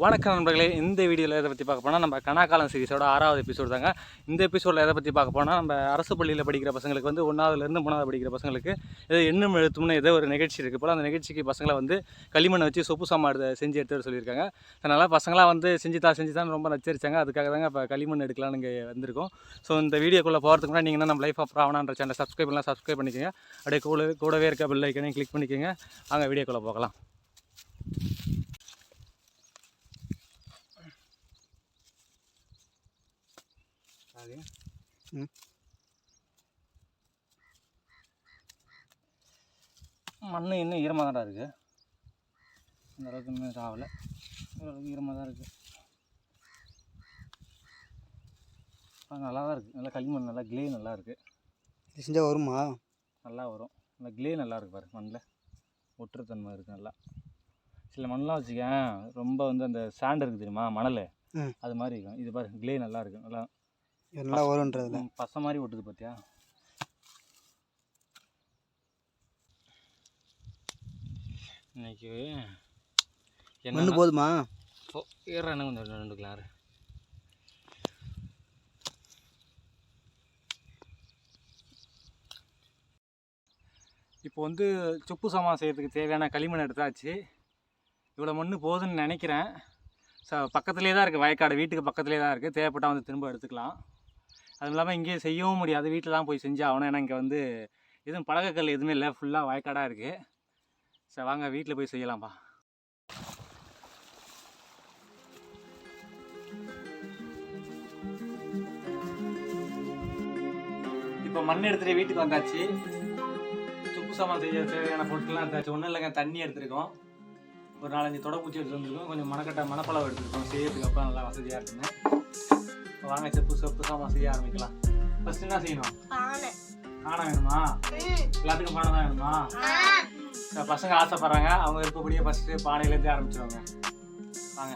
வணக்கம் நண்பர்களே, இந்த வீடியோவில் எதை பற்றி பார்க்க போனால் நம்ம கனாக்காலம் சீரிஸோட 6வது எபிசோடு தாங்க. இந்த எபிசோடில் எதை பற்றி பார்க்க போனால் நம்ம அரசு பள்ளியில் படிக்கிற பசங்களுக்கு வந்து 1ஆவதுலேருந்து 3ஆவது படிக்கிற பசங்களுக்கு ஏதோ எண்ணும் எழுத்தும்னு ஏதோ ஒரு நிகழ்ச்சி இருக்குது போல். அந்த நிகழ்ச்சிக்கு பசங்களை வந்து களிமண்ணை வச்சு சொப்பு சாமான் செஞ்சு எடுத்துகிட்டு சொல்லியிருக்காங்க. அதனால் பசங்களாம் வந்து செஞ்சுதான் ரொம்ப நச்சரிச்சாங்க. அதுக்காக தாங்க இப்போ களிமண் எடுக்கலாம்னு இங்கே வந்திருக்கோம். ஸோ இந்த வீடியோக்குள்ளே போகிறதுக்கு முன்னாடி நீங்கள் நம்ம லைஃப் ஆஃப் ராவனான்ற சேனலை சப்ஸ்கிரைப் பண்ணிக்கோங்க. அப்படியே கூடவே இருக்க பெல் ஐக்கனையும் கிளிக் பண்ணிக்கோங்க. அங்கே வீடியோக்குள்ளே போகலாம். மண் இன்னும் ஈரமாக தான் இருக்குது. இந்த அளவுக்கு இன்னும் ஆகலை. ஓரளவுக்கு ஈரமாக தான் இருக்குது. நல்லா தான் இருக்குது. நல்லா களிமண், நல்லா கிளே நல்லா இருக்குது. செஞ்சால் வருமா? நல்லா வரும். நல்லா கிளே நல்லா இருக்குது பாரு. மண்ணில் ஒட்டுறத்தன்மை இருக்குது. நல்லா சில மண்ணெலாம் வச்சுக்கேன் ரொம்ப வந்து அந்த சாண்ட் இருக்குது தெரியுமா, மணல் அது மாதிரி இருக்கும். இது பாரு, கிளே நல்லா இருக்குது. நல்லா வரும்ன்றது பசை மாதிரி ஒட்டுது பார்த்தியா. இன்னைக்கு என்ன போதுமா? ஏறானு கொஞ்சம் 2 கிலோ. இப்போ வந்து சொப்பு சாமான் செய்கிறதுக்கு தேவையான களிமண் எடுத்தாச்சு. இவ்வளோ மண் போதுன்னு நினைக்கிறேன். பக்கத்துலேயே தான் இருக்குது வயக்காடு, வீட்டுக்கு பக்கத்துலேயே தான் இருக்குது. தேவைப்பட்டால் வந்து திரும்ப எடுத்துக்கலாம். அதுவும் இல்லாமல் இங்கேயே செய்யவும் முடியாது, வீட்டில் தான் போய் செஞ்சாகணும். ஏன்னா இங்கே வந்து எதுவும் பலகைக்கல் எதுவுமே இல்லை, ஃபுல்லாக வயக்காடாக இருக்குது. சரி வாங்க வீட்டில் போய் செய்யலாம்ப்பா. இப்போ மண் எடுத்துகிட்டு வீட்டுக்கு வந்தாச்சு. சொப்பு சாமான் செய்ய தேவையான பொருட்கள்லாம் எடுத்தாச்சு. ஒன்றும் இல்லைங்க, தண்ணி எடுத்துருக்கோம், ஒரு 4-5 தொடப்பூச்சி எடுத்து வந்துருக்கோம், கொஞ்சம் மணப்பளவு எடுத்துருக்கோம். செய்யறதுக்கு அப்புறம் நல்லா வசதியாக இருக்குங்க. வாங்க சொப்பு சாமான் செய்ய ஆரம்பிக்கலாம். ஃபர்ஸ்ட் என்ன செய்யணும்? பானை வேணுமா? எல்லாத்துக்கும் பானை தான் வேணுமா? பசங்க ஆசைப்படுறாங்க, அவங்க இருப்பபடியே ஃபர்ஸ்ட் பானையிலேருந்து ஆரம்பிச்சிருவாங்க. வாங்க.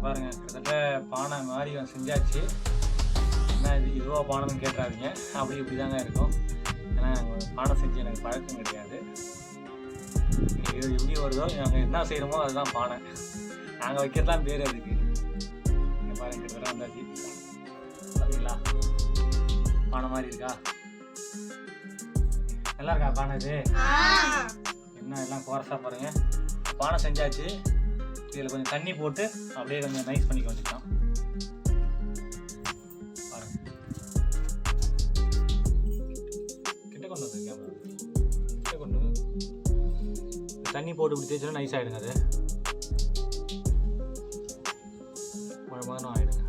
பாருங்க, கிட்டத்தட்ட பானை மாதிரி செஞ்சாச்சு. என்ன இதுவாக பானைன்னு கேட்டுறாதீங்க, இப்படி தாங்க இருக்கும். ஏன்னா பானை செஞ்சு எனக்கு பழக்கம் கிடையாது. இது எப்படி வருதோ நாங்கள் என்ன செய்கிறோமோ அதுதான் பானை. நாங்கள் வைக்கிறதுலாம் பேர் அதுக்கு. இங்கே பாருங்க, கிட்டத்தட்ட வந்தாச்சு. பார்த்தீங்களா, பானை மாதிரி இருக்கா? நல்லா இருக்கா பானை? இது என்ன எல்லாம் கோரஸாக பாருங்க. பானை செஞ்சாச்சு. இதில் கொஞ்சம் தண்ணி போட்டு அப்படியே கொஞ்சம் நைஸ் பண்ணிக்க வச்சுக்கலாம். தண்ணி போட்டு இப்படி தேய்ச்சா நைஸ் ஆகிடுங்க. அது மழை ஆகிடுங்க.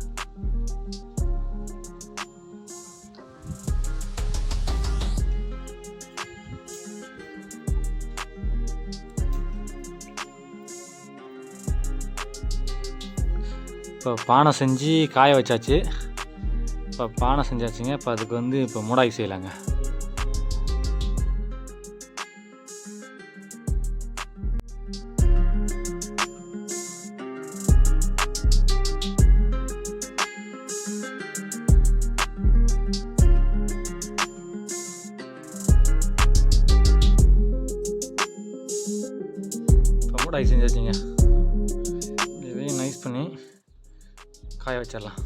இப்போ பானை செஞ்சு காய வச்சாச்சு. இப்போ பானை செஞ்சாச்சுங்க. இப்போ அதுக்கு வந்து இப்போ மூடாய் செய்யலாங்க. இப்போ மூடாய் செஞ்சாச்சுங்க. இதையும் நைஸ் பண்ணி காய வச்சிடலாம்.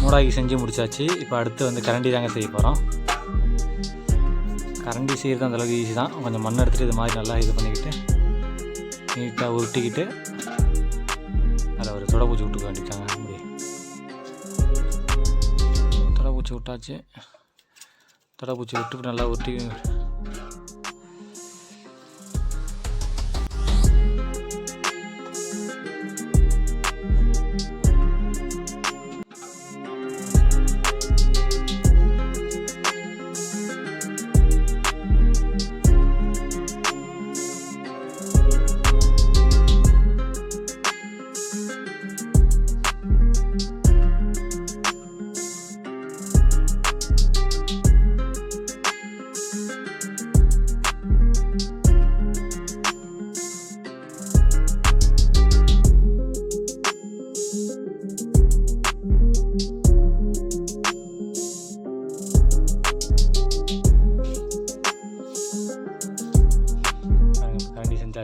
மூடாய்க்கு செஞ்சு முடிச்சாச்சு. இப்போ அடுத்து வந்து கரண்டி தாங்க செய்ய போகிறோம். கரண்டி செய்கிறது அந்தளவுக்கு ஈஸி தான். கொஞ்சம் மண் எடுத்துகிட்டு இது மாதிரி நல்லா இது பண்ணிக்கிட்டு நீட்டாக உருட்டிக்கிட்டு அதில் ஒரு தொடப்பூச்சி விட்டுக்க வேண்டிட்டாங்க. அப்படி தொடப்பூச்சி விட்டாச்சு. தொடப்பூச்சி விட்டு நல்லா உருட்டி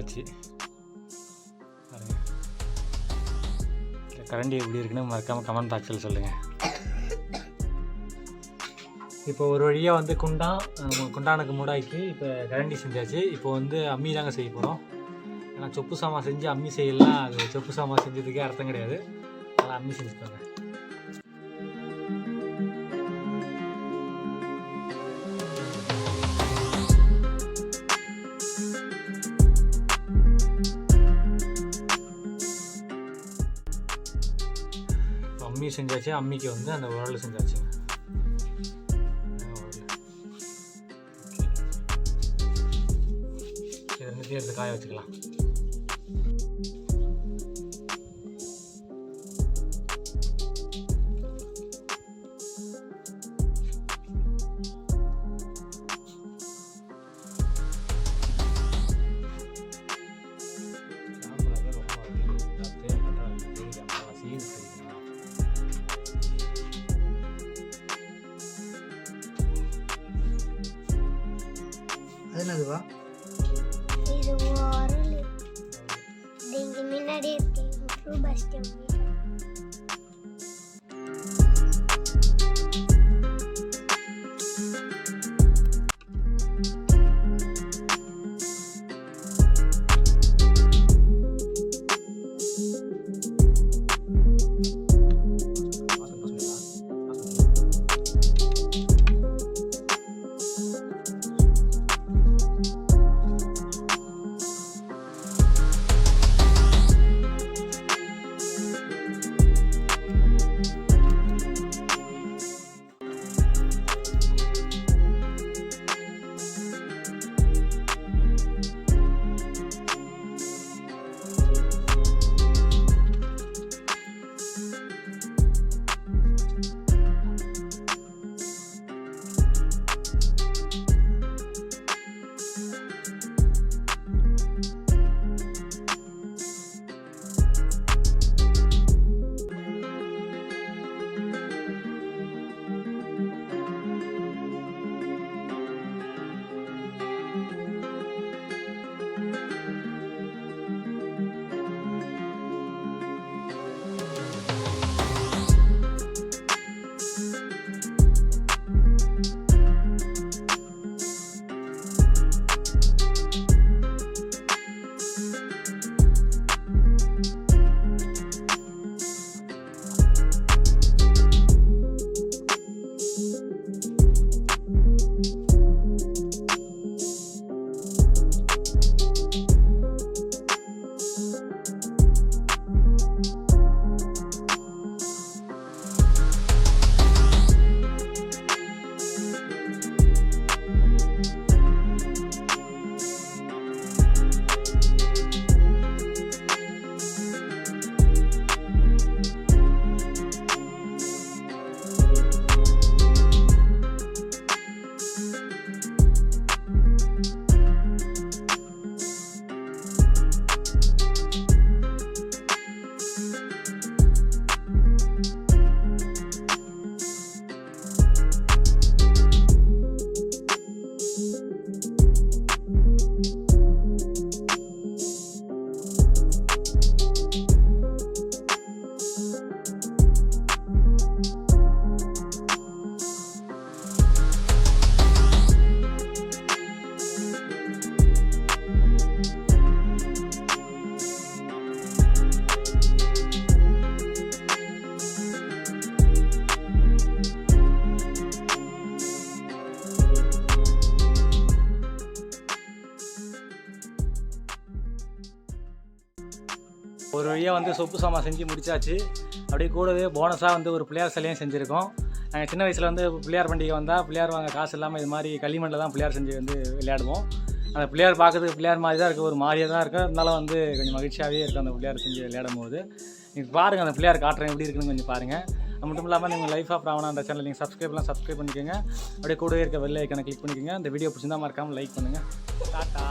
முடிச்சாச்சு. கரண்டி எப்படி இருக்குன்னு மறக்காமல் கமெண்ட் பாக்ஸில் சொல்லுங்கள். இப்போ ஒரு வழியாக வந்து குண்டானுக்கு மூடாய்க்கு இப்போ கரண்டி செஞ்சாச்சு. இப்போ வந்து அம்மி தாங்க செய்ய போகிறோம். ஏன்னா சொப்பு சாமான் செஞ்சு அம்மி செய்யலாம், அது சொப்பு சாமான் செஞ்சதுக்கே அர்த்தம் கிடையாது. அதனால் அம்மி செஞ்சுக்கோங்க. அம்மி செஞ்சாச்சு, அம்மிக்கு வந்து அந்த உரல் செஞ்சாச்சுங்க. இது ரெண்டுத்தையும் எடுத்து காய வச்சுக்கலாம். அது என்னதுவா? இது உரல். இங்க முன்னாடி இருக்கு பஸ் ஸ்டாண்ட். ஒரு வழியாக வந்து சொப்பு சாமான் செஞ்சு முடிச்சாச்சு. அப்படியே கூடவே போனஸாக வந்து ஒரு பிள்ளையார் சிலையும் செஞ்சுருக்கோம். நாங்கள் சின்ன வயசில் வந்து பிள்ளையார் பண்டிகை வந்தால் பிள்ளையார் வாங்க காசு இல்லாமல் இது மாதிரி களிமண்ணில் தான் பிள்ளையார் செஞ்சு வந்து விளையாடுவோம். அந்த பிள்ளையார் பார்க்கறதுக்கு பிள்ளையார் மாதிரி தான் இருக்குது, ஒரு மாதிரியாக தான் இருக்குது. இருந்தாலும் வந்து கொஞ்சம் மகிழ்ச்சியாகவே இருக்குது அந்த பிள்ளையார் செஞ்சு விளையாடும் போது. நீங்கள் பாருங்கள் அந்த பிள்ளையார் காட்டுறேன் எப்படி இருக்குன்னு கொஞ்சம் பாருங்கள். அது மட்டும் இல்லாமல் நீங்கள் லைஃப் ஆஃப் ராவணா அந்த சேனல் நீங்கள் சப்ஸ்கிரைப் பண்ணிக்கோங்க. அப்படியே கூடவே இருக்க பெல் ஐக்கானை கிளிக் பண்ணிக்கோங்க. இந்த வீடியோ பிடிச்சிருந்தா மறக்காமல் லைக் பண்ணுங்கள். டாட்டா.